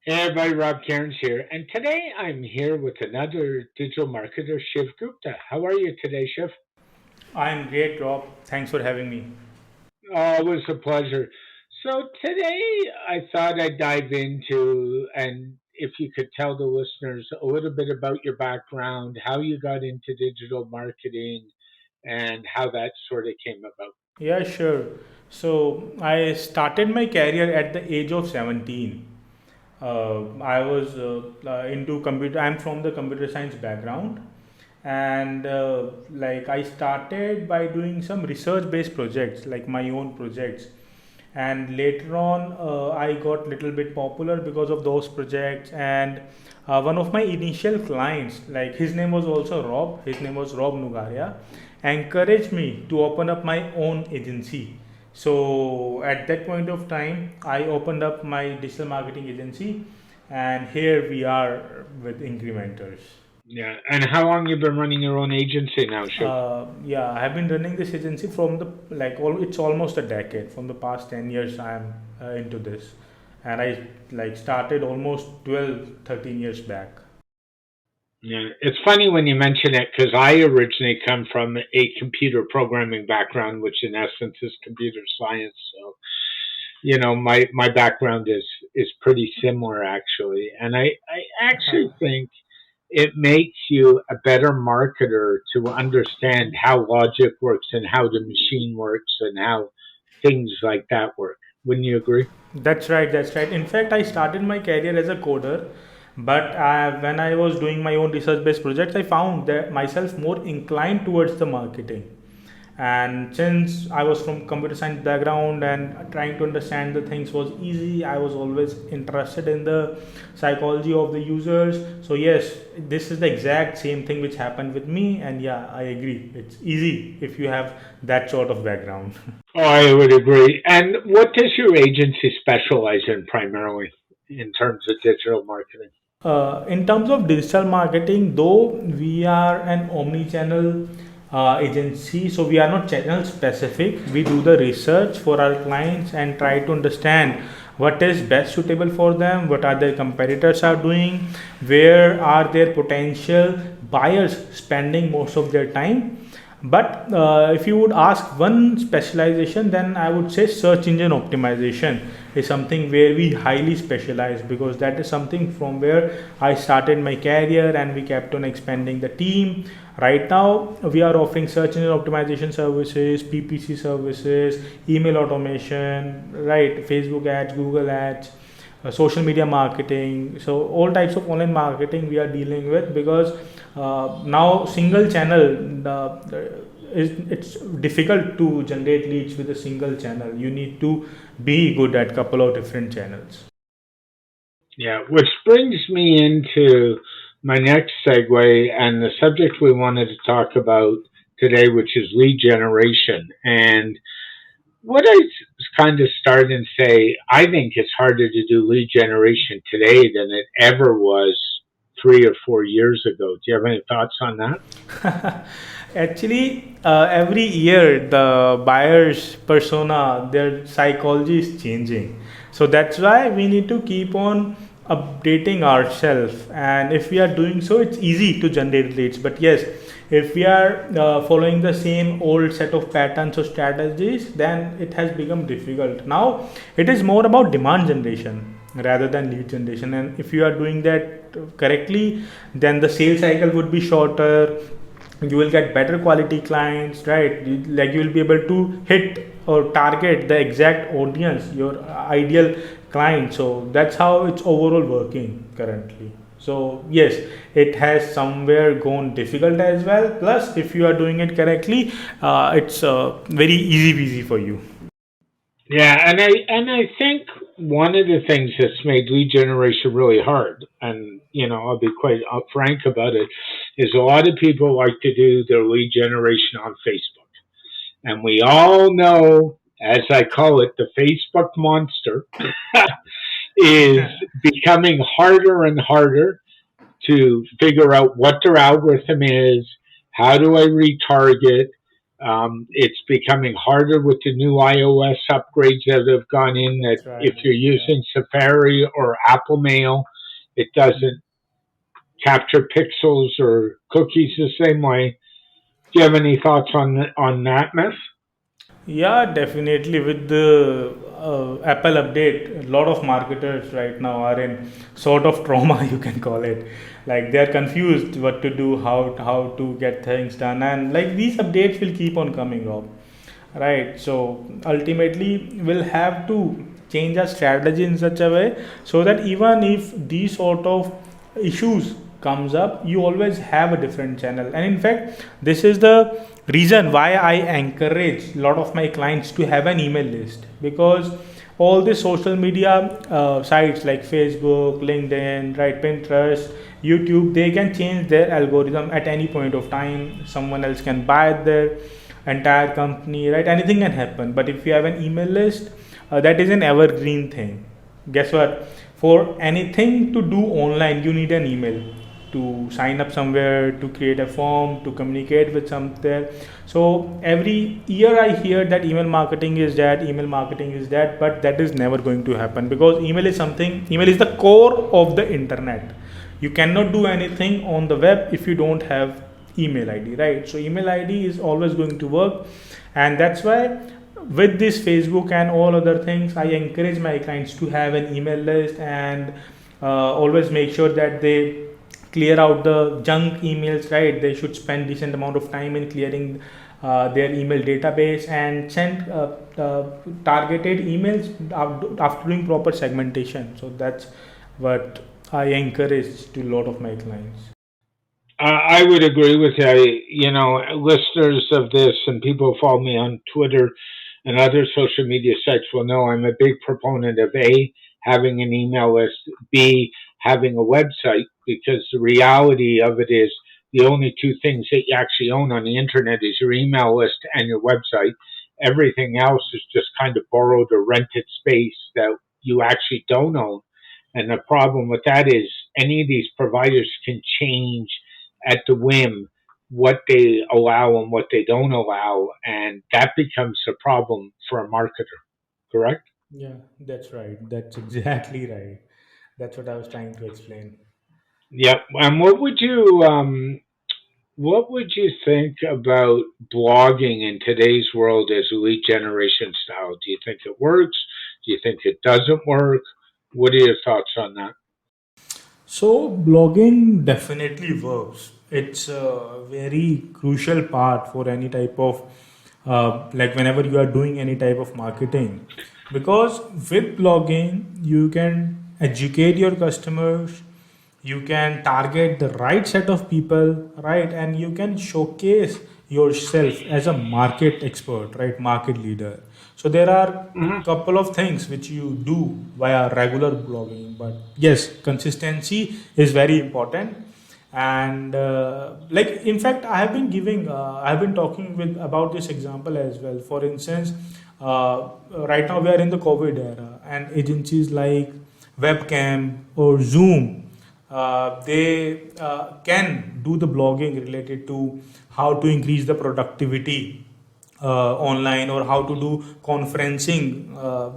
Hey everybody, Rob Cairns here, and today I'm here with another digital marketer, Shiv Gupta. How are you today, Shiv? I'm great, Rob. Thanks for having me. Oh, it was a pleasure. So today I thought I'd dive into, and if you could tell the listeners a little bit about your background, how you got into digital marketing, and how that sort of came about. Yeah, sure. So I started my career at the age of 17. I was into computer. I'm from the computer science background, and like I started by doing some research-based projects, like my own projects. And later on, I got little bit popular because of those projects. And one of my initial clients, like his name was also Rob. His name was Rob Nugaria, encouraged me to open up my own agency. So at that point of time, I opened up my digital marketing agency, and here we are with Incrementors. Yeah, and how long you been running your own agency now, Shiv? Yeah, I have been running this agency from the it's almost a decade. From the past 10 years, I am into this, and I like started almost 12, 13 years back. Yeah, it's funny when you mention it because I originally come from a computer programming background, which in essence is computer science. So, my background is pretty similar actually, and I actually think it makes you a better marketer to understand how logic works and how the machine works and how things like that work. Wouldn't you agree? That's right. That's right. In fact, I started my career as a coder, but when I was doing my own research-based projects, I found that myself more inclined towards the marketing. And since I was from computer science background and trying to understand the things was easy, I was always interested in the psychology of the users. So yes, this is the exact same thing which happened with me. And yeah, I agree. It's easy if you have that sort of background. Oh, I would agree. And what does your agency specialize in primarily in terms of digital marketing? In terms of digital marketing, though we are an omni-channel agency, so we are not channel specific. We do the research for our clients and try to understand what is best suitable for them, what are their competitors are doing, where are their potential buyers spending most of their time. But if you would ask one specialization, then I would say search engine optimization is something where we highly specialize, because that is something from where I started my career and we kept on expanding the team. Right now, we are offering search engine optimization services, PPC services, email automation, right? Facebook ads, Google ads, social media marketing. So all types of online marketing we are dealing with, because now single channel is it's difficult to generate leads with a single channel. You need to be good at couple of different channels. Yeah, which brings me into my next segue and the subject we wanted to talk about today, which is lead generation. And what I kind of start and say, I think it's harder to do lead generation today than it ever was 3 or 4 years ago. Do you have any thoughts on that? Actually, every year the buyer's persona, their psychology is changing. So that's why we need to keep on updating ourselves. And if we are doing so, it's easy to generate leads. But yes, if we are following the same old set of patterns or strategies, then it has become difficult. Now it is more about demand generation rather than lead generation. And if you are doing that correctly, then the sales cycle would be shorter. You will get better quality clients, right? Like you will be able to hit or target the exact audience, your ideal client. So that's how it's overall working currently. So yes, it has somewhere gone difficult as well. Plus, if you are doing it correctly, it's very easy peasy for you. Yeah, and I think one of the things that's made lead generation really hard, and I'll be quite frank about it, is a lot of people like to do their lead generation on Facebook, and we all know, as I call it, the Facebook monster is becoming harder and harder to figure out what their algorithm is, how do I retarget, It's becoming harder with the new iOS upgrades that have gone in. That That's right. if you're Yeah. using Safari or Apple Mail, it doesn't capture pixels or cookies the same way. Do you have any thoughts on that myth? Yeah, definitely. With the Apple update, a lot of marketers right now are in sort of trauma, you can call it. Like they are confused what to do, how to get things done, and like these updates will keep on coming, Rob. Right. So ultimately, we'll have to change our strategy in such a way so that even if these sort of issues comes up, you always have a different channel. And in fact, this is the reason why I encourage a lot of my clients to have an email list, because all the social media sites like Facebook, LinkedIn, right, Pinterest, YouTube, they can change their algorithm at any point of time. Someone else can buy their entire company, right? Anything can happen. But if you have an email list, that is an evergreen thing. Guess what? For anything to do online, you need an email to sign up somewhere, to create a form, to communicate with something. So every year I hear that email marketing is that, email marketing is that, but that is never going to happen, because email is the core of the internet. You cannot do anything on the web if you don't have email id, right? So email id is always going to work. And that's why with this Facebook and all other things, I encourage my clients to have an email list, and always make sure that they clear out the junk emails, right? They should spend decent amount of time in clearing their email database, and send targeted emails after doing proper segmentation. So that's what I encourage to a lot of my clients. I would agree with you. Listeners of this and people who follow me on Twitter and other social media sites will know I'm a big proponent of A, having an email list, B, having a website, because the reality of it is the only two things that you actually own on the internet is your email list and your website. Everything else is just kind of borrowed or rented space that you actually don't own. And the problem with that is any of these providers can change at the whim what they allow and what they don't allow, and that becomes a problem for a marketer. Correct? Yeah, that's right. That's exactly right. That's what I was trying to explain. Yep. And what would you think about blogging in today's world as a lead generation style? Do you think it works? Do you think it doesn't work? What are your thoughts on that? So, blogging definitely works. It's a very crucial part for any type of, like, whenever you are doing any type of marketing. Because with blogging, you can educate your customers, you can target the right set of people, right? And you can showcase yourself as a market expert, right? Market leader. So there are Mhm. couple of things which you do via regular blogging, but yes, consistency is very important. And like, in fact, I have been talking with about this example as well. For instance, right now we are in the COVID era, and agencies like Webcam or Zoom, they can do the blogging related to how to increase the productivity online, or how to do conferencing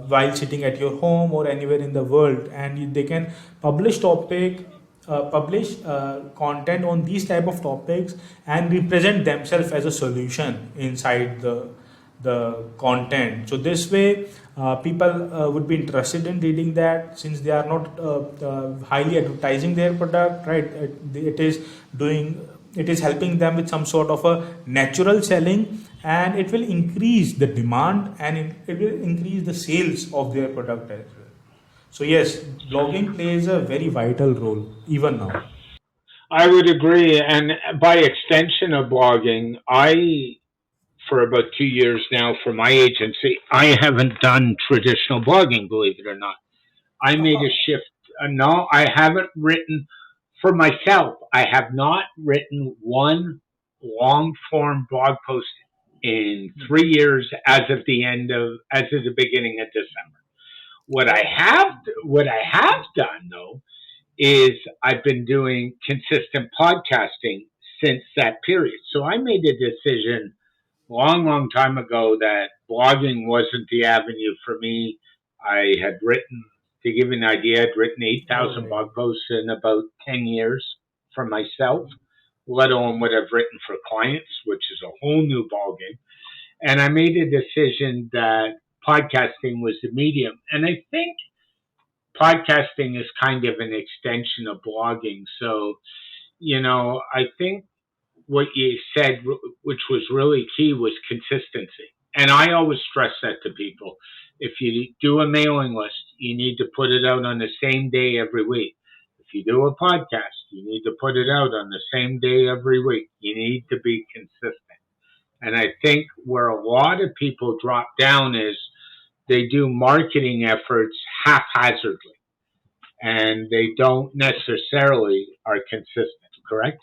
while sitting at your home or anywhere in the world. And they can publish content on these type of topics, and represent themselves as a solution inside the content. So this way, people would be interested in reading that, since they are not highly advertising their product, right? Doing it is helping them with some sort of a natural selling, and it will increase the demand, and it will increase the sales of their product as well. So yes, blogging plays a very vital role even now. I would agree. And by extension of blogging, for about 2 years now, for my agency, I haven't done traditional blogging, believe it or not. I made a shift. No, I haven't written for myself. I have not written one long form blog post in 3 years as of the beginning of December. Oh. What I have done though is I've been doing consistent podcasting since that period. So I made a decision long, long time ago that blogging wasn't the avenue for me. I had written, to give you an idea, I'd written All 8,000 right. blog posts in about 10 years for myself, let alone what I've written for clients, which is a whole new ballgame. And I made a decision that podcasting was the medium. And I think podcasting is kind of an extension of blogging. So, I think what you said, which was really key, was consistency. And I always stress that to people. If you do a mailing list, you need to put it out on the same day every week. If you do a podcast, you need to put it out on the same day every week. You need to be consistent. And I think where a lot of people drop down is they do marketing efforts haphazardly and they don't necessarily are consistent, correct?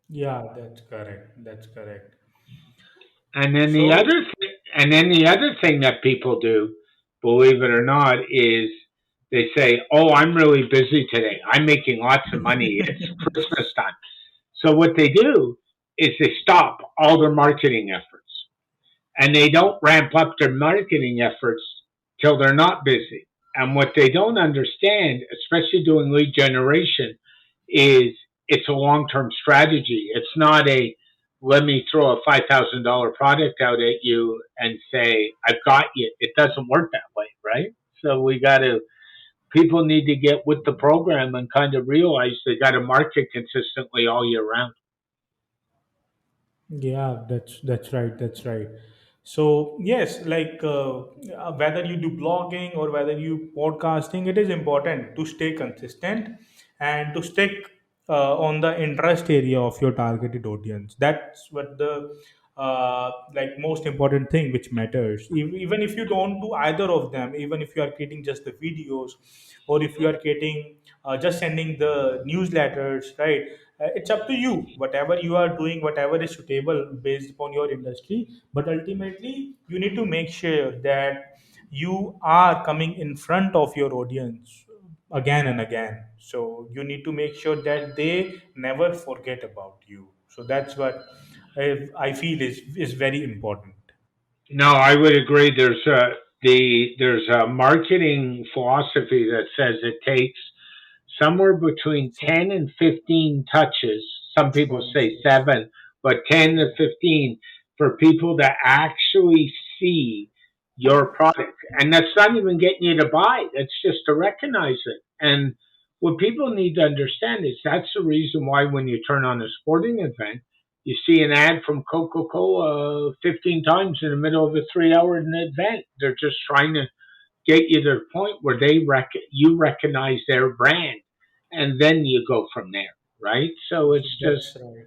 Yeah, that's correct. That's correct. And then the So, other and then the other thing that people do, believe it or not, is they say, "Oh, I'm really busy today. I'm making lots of money. It's Christmas time." So what they do is they stop all their marketing efforts and they don't ramp up their marketing efforts till they're not busy. And what they don't understand, especially doing lead generation, is it's a long term strategy. It's not a let me throw a $5,000 product out at you and say, I've got you. It doesn't work that way, right? So people need to get with the program and kind of realize they got to market consistently all year round. yeah, that's right. That's right. So yes, like whether you do blogging or whether you podcasting, it is important to stay consistent and to stick on the interest area of your targeted audience. That's what the like most important thing which matters. Even if you don't do either of them, even if you are creating just the videos, or if you are creating just sending the newsletters, right? It's up to you, whatever you are doing, whatever is suitable based upon your industry. But ultimately you need to make sure that you are coming in front of your audience again and again, so you need to make sure that they never forget about you. So that's what I feel is very important. No, I would agree. There's a marketing philosophy that says it takes somewhere between So 10 and 15 touches. Some touch people points, say yes. 7, but 10 to 15 for people to actually see your product. And that's not even getting you to buy, that's just to recognize it. And what people need to understand is that's the reason why when you turn on a sporting event, you see an ad from Coca Cola 15 times in the middle of a 3 hour event. They're just trying to get you to the point where you recognize their brand, and then you go from there, right? So That's right.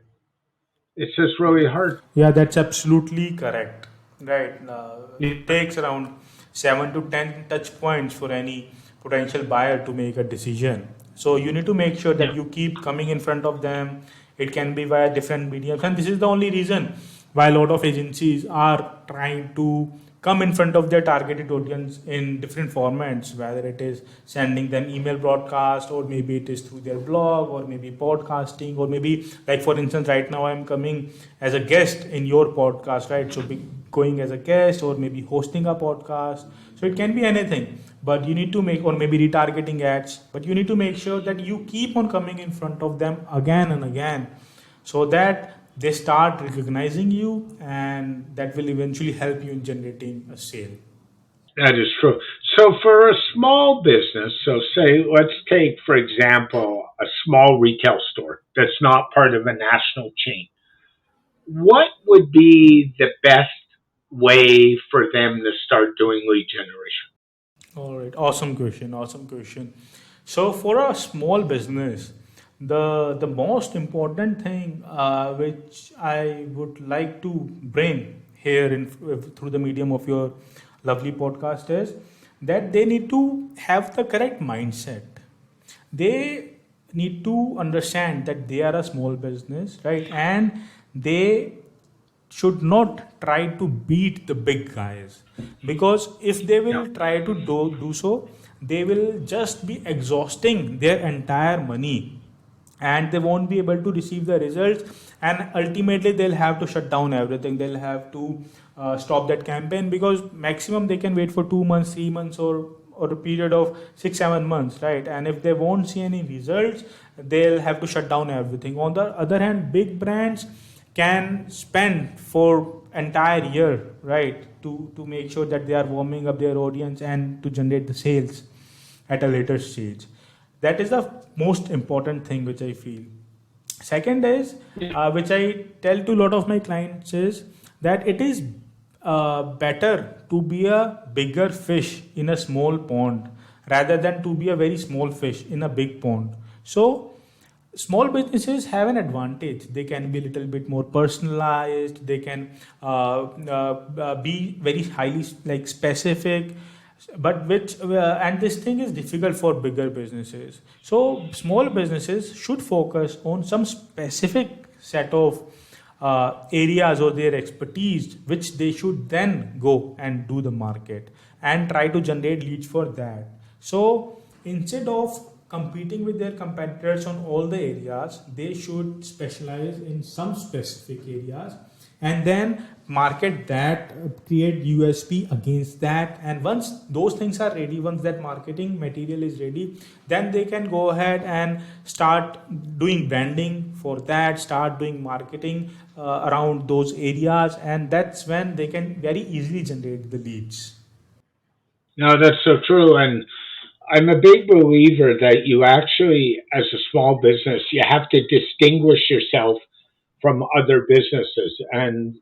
it's just Yeah, really hard. yeah, that's absolutely correct. Right. Yeah. It takes around 7 to 10 touch points for any potential buyer to make a decision. So you need to make sure that you keep coming in front of them. It can be via different mediums, and this is the only reason why a lot of agencies are trying to come in front of their targeted audience in different formats, whether it is sending them email broadcast, or maybe it is through their blog, or maybe podcasting, or maybe, like for instance, right now I'm coming as a guest in your podcast, right? So be going as a guest, or maybe hosting a podcast. So it can be anything, but you need to make, or maybe retargeting ads, but you need to make sure that you keep on coming in front of them again and again, so that they start recognizing you, and that will eventually help you in generating a sale. That is true. So for a small business, so say let's take for example a small retail store that's not part of a national chain. What would be the best way for them to start doing lead generation? All right, awesome question, awesome question. So for a small business, the most important thing which I would like to bring here in through the medium of your lovely podcast is that they need to have the correct mindset. They need to understand that they are a small business, right? And they should not try to beat the big guys, because if they Yeah. will try to do so, they will just be exhausting their entire money, and they won't be able to receive the results and ultimately they'll have to shut down everything. They'll have to stop that campaign, because maximum they can wait for 2 months, 3 months, or a period of 6 7 months, right? And if they won't see any results, they'll have to shut down everything. On the other hand, big brands can spend for entire year, right, to make sure that they are warming up their audience and to generate the sales at a later stage. That is the most important thing which I feel. Second is, Yeah. which I tell to a lot of my clients, is that it is better to be a bigger fish in a small pond rather than to be a very small fish in a big pond. So small businesses have an advantage. They can be a little bit more personalized. They can be very highly like specific, but which and this thing is difficult for bigger businesses. So small businesses should focus on some specific set of areas or their expertise, which they should then go and do the market and try to generate leads for that. So instead of competing with their competitors on all the areas, they should specialize in some specific areas and then market that, create USP against that. And once those things are ready, once that marketing material is ready, then they can go ahead and start doing branding for that, start doing marketing around those areas, and that's when they can very easily generate the leads. No, that's so true. And I'm a big believer that you actually, as a small business, you have to distinguish yourself from other businesses. And,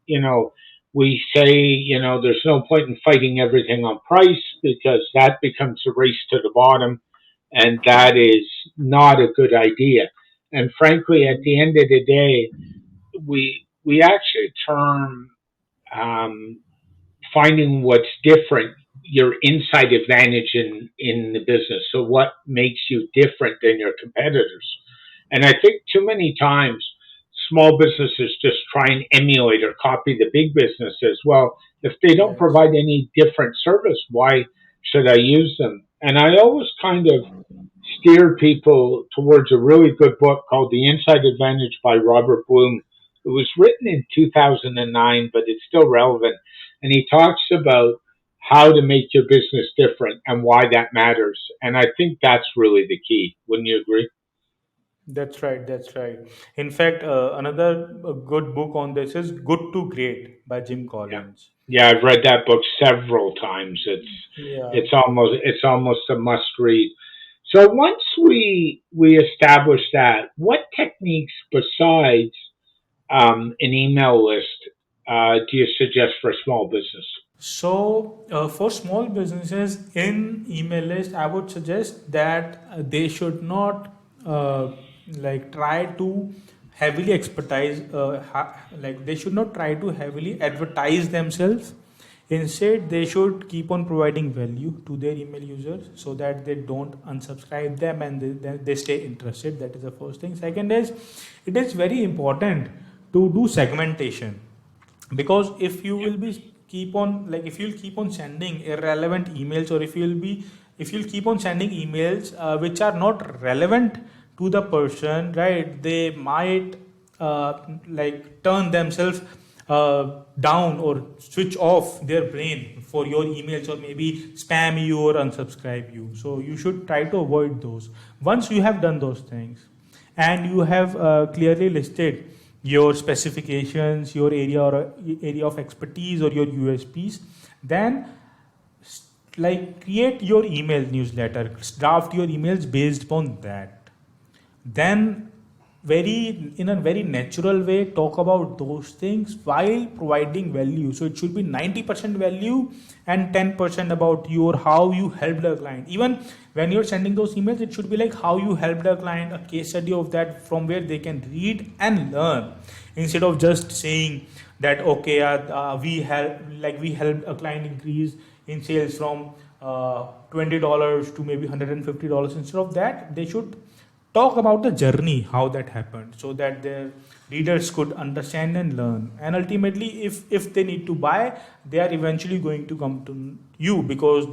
we say, there's no point in fighting everything on price because that becomes a race to the bottom. And that is not a good idea. And frankly, at the end of the day, we actually term um, finding what's different, your inside advantage in the business. So what makes you different than your competitors? And I think too many times small businesses just try and emulate or copy the big businesses. Well, if they don't Yes. provide any different service, why should I use them? And I always kind of steer people towards a really good book called The Inside Advantage by Robert Bloom. It was written in 2009, but it's still relevant. And he talks about how to make your business different and why that matters. And I think that's really the key. Wouldn't you agree? That's right. That's right. In fact, another good book on this is Good to Great by Jim Yeah. Collins. Yeah, I've read that book several times. Yeah. It's almost a must read. So once we establish that, what techniques besides an email list do you suggest for a small business? So, for small businesses in email list, I would suggest that they should not like try to heavily expertise, like they should not try to heavily advertise themselves. Instead, they should keep on providing value to their email users so that they don't unsubscribe them and they stay interested. That is the first thing. Second is, it is very important to do segmentation, because if you will be keep on like if you'll keep on sending irrelevant emails, or if you'll keep on sending emails which are not relevant to the person, right, they might like turn themselves down or switch off their brain for your emails, or maybe spam you or unsubscribe you. So you should try to avoid those. Once you have done those things and you have clearly listed your specifications, your area or area of expertise, or your USPs, then like create your email newsletter, draft your emails based upon that. Then very in a very natural way talk about those things while providing value. So it should be 90% value and 10% about your how you helped the client. Even when you're sending those emails, it should be like how you helped the client, a case study of that from where they can read and learn, instead of just saying that okay, we helped a client increase in sales from $20 to maybe $150. Instead of that, they should talk about the journey, how that happened, so that their readers could understand and learn. And ultimately, if they need to buy, they are eventually going to come to you, because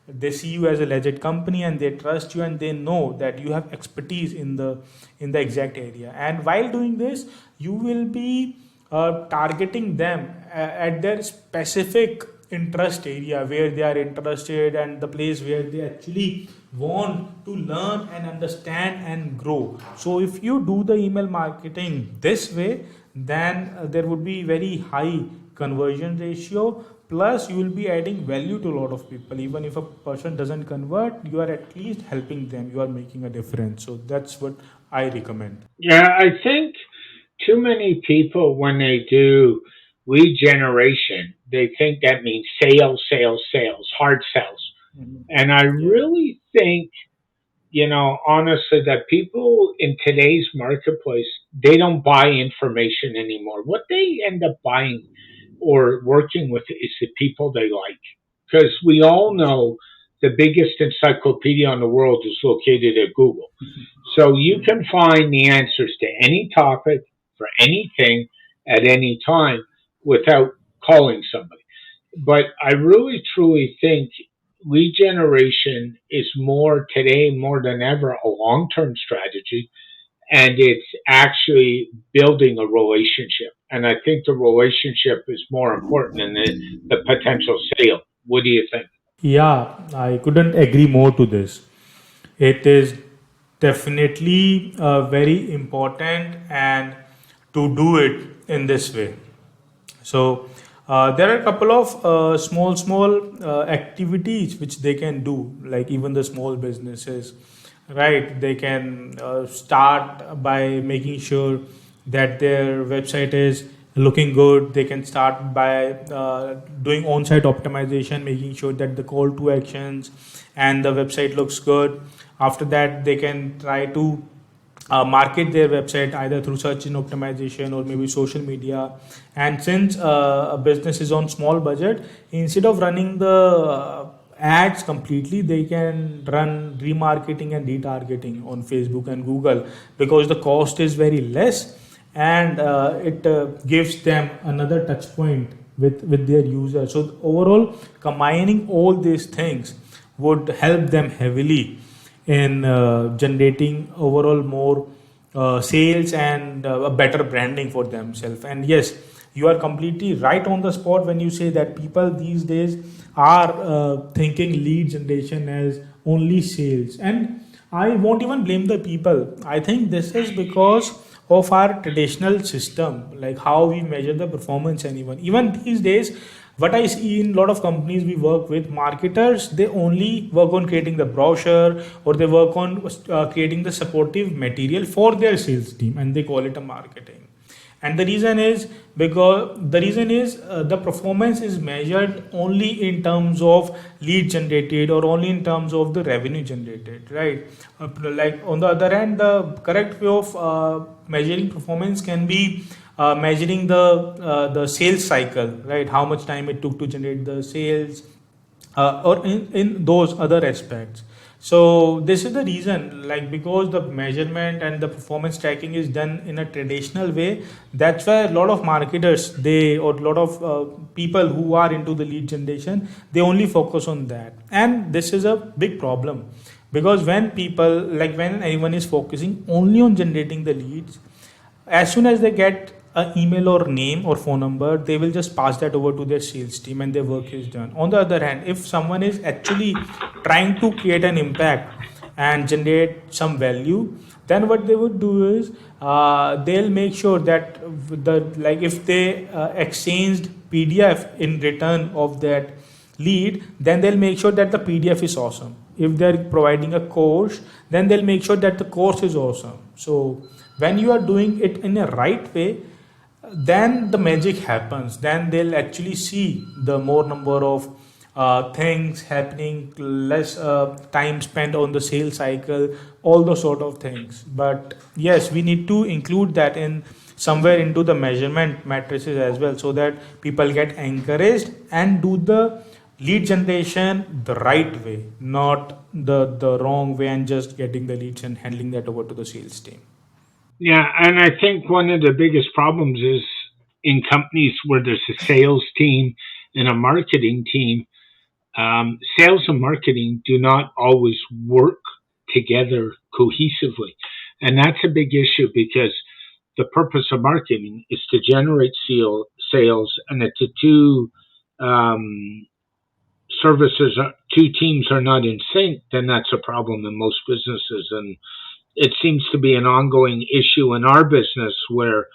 they see you as a legit company and they trust you and they know that you have expertise in the exact area. And while doing this, you will be targeting them at their specific interest area where they are interested, and the place where they actually want to learn and understand and grow. So if you do the email marketing this way, then there would be very high conversion ratio, plus you will be adding value to a lot of people. Even if a person doesn't convert, you are at least helping them, you are making a difference. So that's what I recommend. Yeah, I think too many people, when they do lead generation, they think that means sales, sales, sales, hard sales. Mhm. And I Yeah. really think, honestly, that people in today's marketplace, they don't buy information anymore. What they end up buying or working with is the people they like. Because we all know the biggest encyclopedia in the world is located at Google. So you Mhm. can find the answers to any topic for anything at any time without calling somebody. But I really truly think lead generation is more today, more than ever, a long term strategy. And it's actually building a relationship. And I think the relationship is more important than the potential sale. What do you think? Yeah, I couldn't agree more to this. It is definitely very important and to do it in this way. So there are a couple of small activities which they can do, like even the small businesses, right? They can start by making sure that their website is looking good. They can start by doing on-site optimization, making sure that the call to actions and the website looks good. After that, they can try to market their website either through search engine optimization or maybe social media. And since a business is on small budget, instead of running the ads completely, they can run remarketing and retargeting on Facebook and Google, because the cost is very less, and it gives them another touch point with their users. So overall, combining all these things would help them heavily in generating overall more sales and a better branding for themselves. And yes, you are completely right on the spot when you say that people these days are thinking lead generation as only sales. And I won't even blame the people. I think this is because of our traditional system, like how we measure the performance. And even these days, what I see in a lot of companies we work with, marketers, they only work on creating the brochure, or they work on creating the supportive material for their sales team, and they call it a marketing. And the reason is because the performance is measured only in terms of lead generated, or only in terms of the revenue generated, right? Like on the other hand, the correct way of measuring performance can be measuring the sales cycle, right? How much time it took to generate the sales, or in those other aspects. So this is the reason, like, because the measurement and the performance tracking is done in a traditional way. That's why a lot of marketers, they, or a lot of people who are into the lead generation, they only focus on that. And this is a big problem, because when people, like when anyone is focusing only on generating the leads, as soon as they get an email or name or phone number, they will just pass that over to their sales team and their work is done. On the other hand, if someone is actually trying to create an impact and generate some value, then what they would do is they'll make sure that the, like, if they exchanged PDF in return of that lead, then they'll make sure that the PDF is awesome. If they're providing a course, then they'll make sure that the course is awesome. So when you are doing it in a right way, then the magic happens. Then they'll actually see the more number of things happening, less time spent on the sales cycle, all those sort of things. But yes, we need to include that in somewhere into the measurement matrices as well, so that people get encouraged and do the lead generation the right way, not the wrong way, and just getting the leads and handling that over to the sales team. Yeah, and I think one of the biggest problems is in companies where there's a sales team and a marketing team, sales and marketing do not always work together cohesively. And that's a big issue because the purpose of marketing is to generate sales, and if the um, two teams are not in sync, then that's a problem in most businesses. And it seems to be an ongoing issue in our business where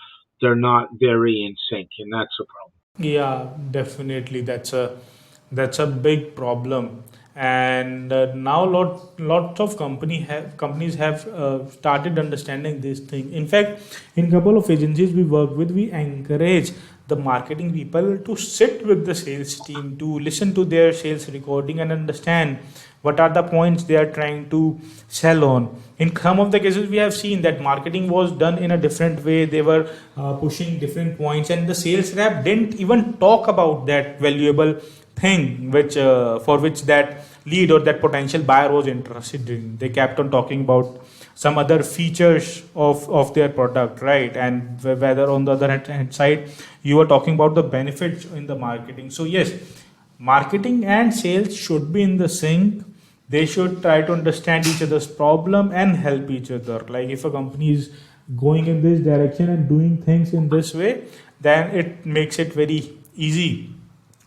they're not very in sync, and that's a problem. Yeah, definitely. That's a big problem, and now lots of companies have started understanding this thing. In fact, in couple of agencies we work with, we encourage the marketing people to sit with the sales team to listen to their sales recording and understand what are the points they are trying to sell on. In some of the cases we have seen that marketing was done in a different way. They were pushing different points, and the sales rep didn't even talk about that valuable thing which for which that lead or that potential buyer was interested in. They kept on talking about some other features of their product, right? And whether on the other hand side you are talking about the benefits in the marketing. So yes, marketing and sales should be in the sync. They should try to understand each other's problem and help each other. Like if a company is going in this direction and doing things in this way, then it makes it very easy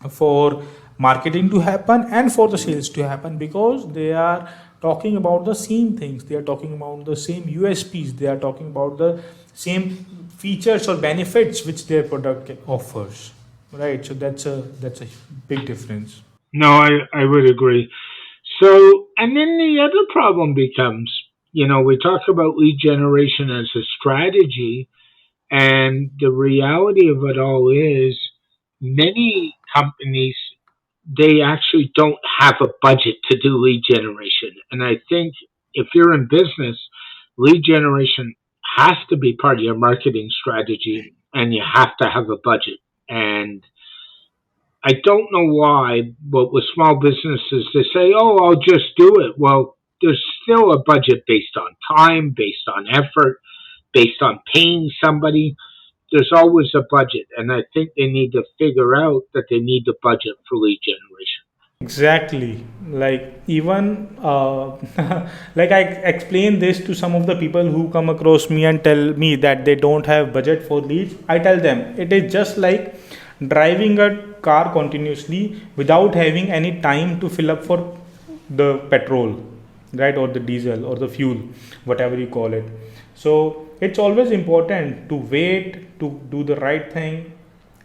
for marketing to happen and for the sales to happen, because they are talking about the same things, they are talking about the same USPs, they are talking about the same features or benefits which their product offers, right? So that's a big difference. No, I would agree. So, and then the other problem becomes, we talk about lead generation as a strategy, and the reality of it all is many companies, they actually don't have a budget to do lead generation. And I think if you're in business, lead generation has to be part of your marketing strategy, and you have to have a budget. And I don't know why, but with small businesses, they say, "Oh, I'll just do it." Well, there's still a budget based on time, based on effort, based on paying somebody. There's always a budget, and I think they need to figure out that they need the budget for lead generation. Exactly. Like even like I explain this to some of the people who come across me and tell me that they don't have budget for leads. I tell them it is just like driving a car continuously without having any time to fill up for the petrol, right? Or the diesel or the fuel, whatever you call it. So it's always important to wait to do the right thing.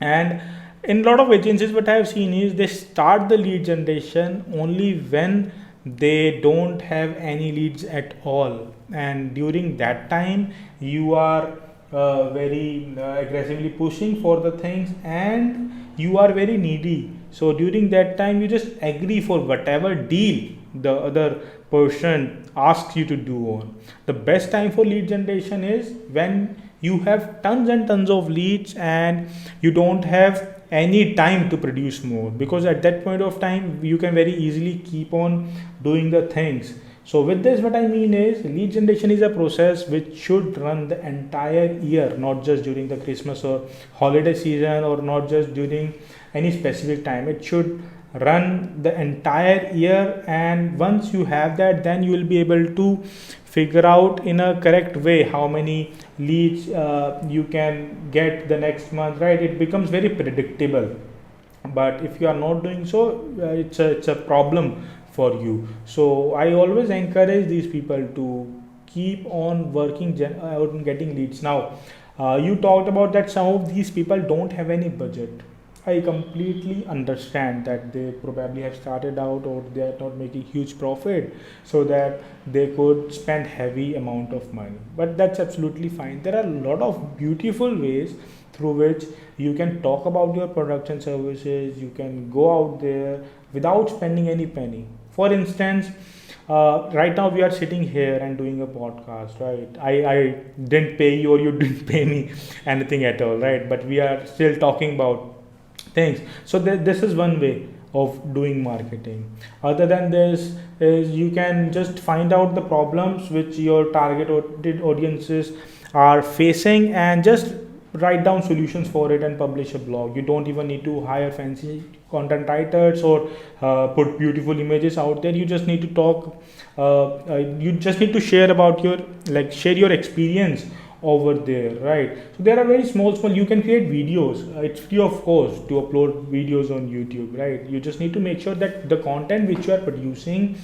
And in a lot of agencies what I have seen is they start the lead generation only when they don't have any leads at all, and during that time you are very aggressively pushing for the things and you are very needy. So during that time you just agree for whatever deal the other person asks you to do on. The best time for lead generation is when you have tons and tons of leads and you don't have any time to produce more, because at that point of time you can very easily keep on doing the things. So with this what I mean is lead generation is a process which should run the entire year, not just during the Christmas or holiday season, or not just during any specific time. It should run the entire year, and once you have that, then you will be able to figure out in a correct way how many leads you can get the next month, right? It becomes very predictable. But if you are not doing so, it's a problem for you. So I always encourage these people to keep on working on getting leads. Now you talked about that some of these people don't have any budget. I completely understand that they probably have started out or they are not making huge profit, so that they could spend heavy amount of money. But that's absolutely fine. There are a lot of beautiful ways through which you can talk about your products and services. You can go out there without spending any penny. For instance, right now we are sitting here and doing a podcast, right? I didn't pay you or you didn't pay me anything at all, right? But we are still talking about things. So this is one way of doing marketing. Other than this is you can just find out the problems which your target audiences are facing and just write down solutions for it and publish a blog. You don't even need to hire fancy content writers or put beautiful images out there. You just need to talk, you just need to share about your, like, share your experience over there, right? So there are very small, you can create videos. It's free of cost to upload videos on YouTube, right? You just need to make sure that the content which you are producing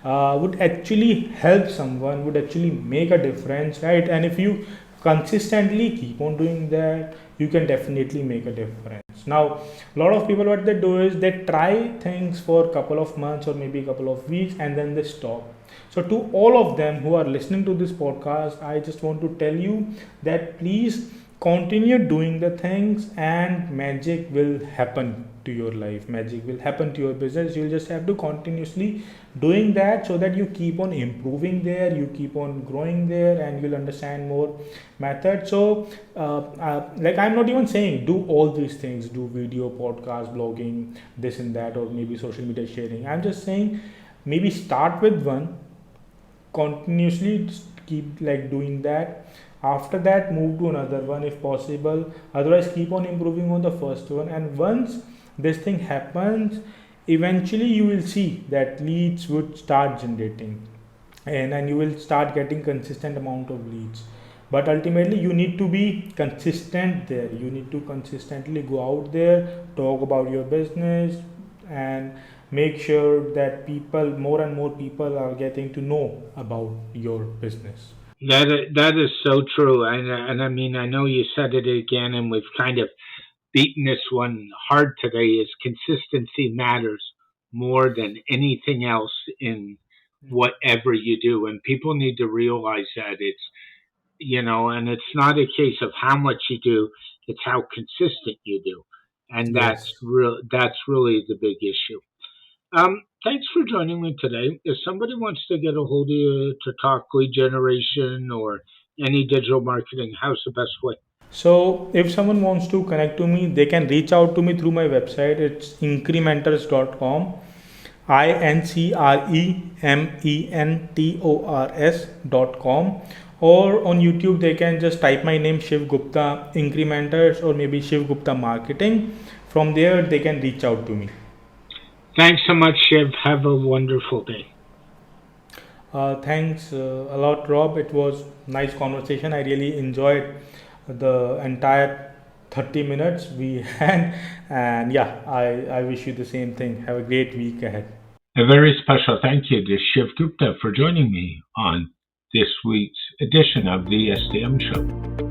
would actually help someone, would actually make a difference, right? And if you consistently keep on doing that, you can definitely make a difference. Now, a lot of people, what they do is they try things for a couple of months or maybe a couple of weeks and then they stop. So to all of them who are listening to this podcast, I just want to tell you that please continue doing the things and magic will happen to your life, magic will happen to your business. You'll just have to continuously doing that so that you keep on improving there, you keep on growing there, and you'll understand more methods. So like, I'm not even saying do all these things, do video, podcast, blogging, this and that, or maybe social media sharing. I'm just saying maybe start with one, continuously keep like doing that. After that, move to another one if possible. Otherwise, keep on improving on the first one. And once this thing happens, eventually you will see that leads would start generating, and you will start getting consistent amount of leads. But ultimately you need to be consistent there, you need to consistently go out there, talk about your business, and make sure that people, more and more people, are getting to know about your business. That is so true, and I mean I know you said it again, and we've kind of beaten this one hard today. Is consistency matters more than anything else in whatever you do, and people need to realize that and it's not a case of how much you do; it's how consistent you do, and Yes. that's really the big issue. Thanks for joining me today. If somebody wants to get a hold of you to talk lead generation or any digital marketing, how's the best way? So if someone wants to connect to me, they can reach out to me through my website. It's incrementors.com, incrementors.com. Or on YouTube, they can just type my name, Shiv Gupta Incrementors, or maybe Shiv Gupta Marketing. From there, they can reach out to me. Thanks so much, Shiv. Have a wonderful day. Thanks a lot, Rob. It was nice conversation. I really enjoyed the entire 30 minutes we had, and yeah, I wish you the same thing. Have a great week ahead. A very special thank you to Shiv Gupta for joining me on this week's edition of the SDM Show.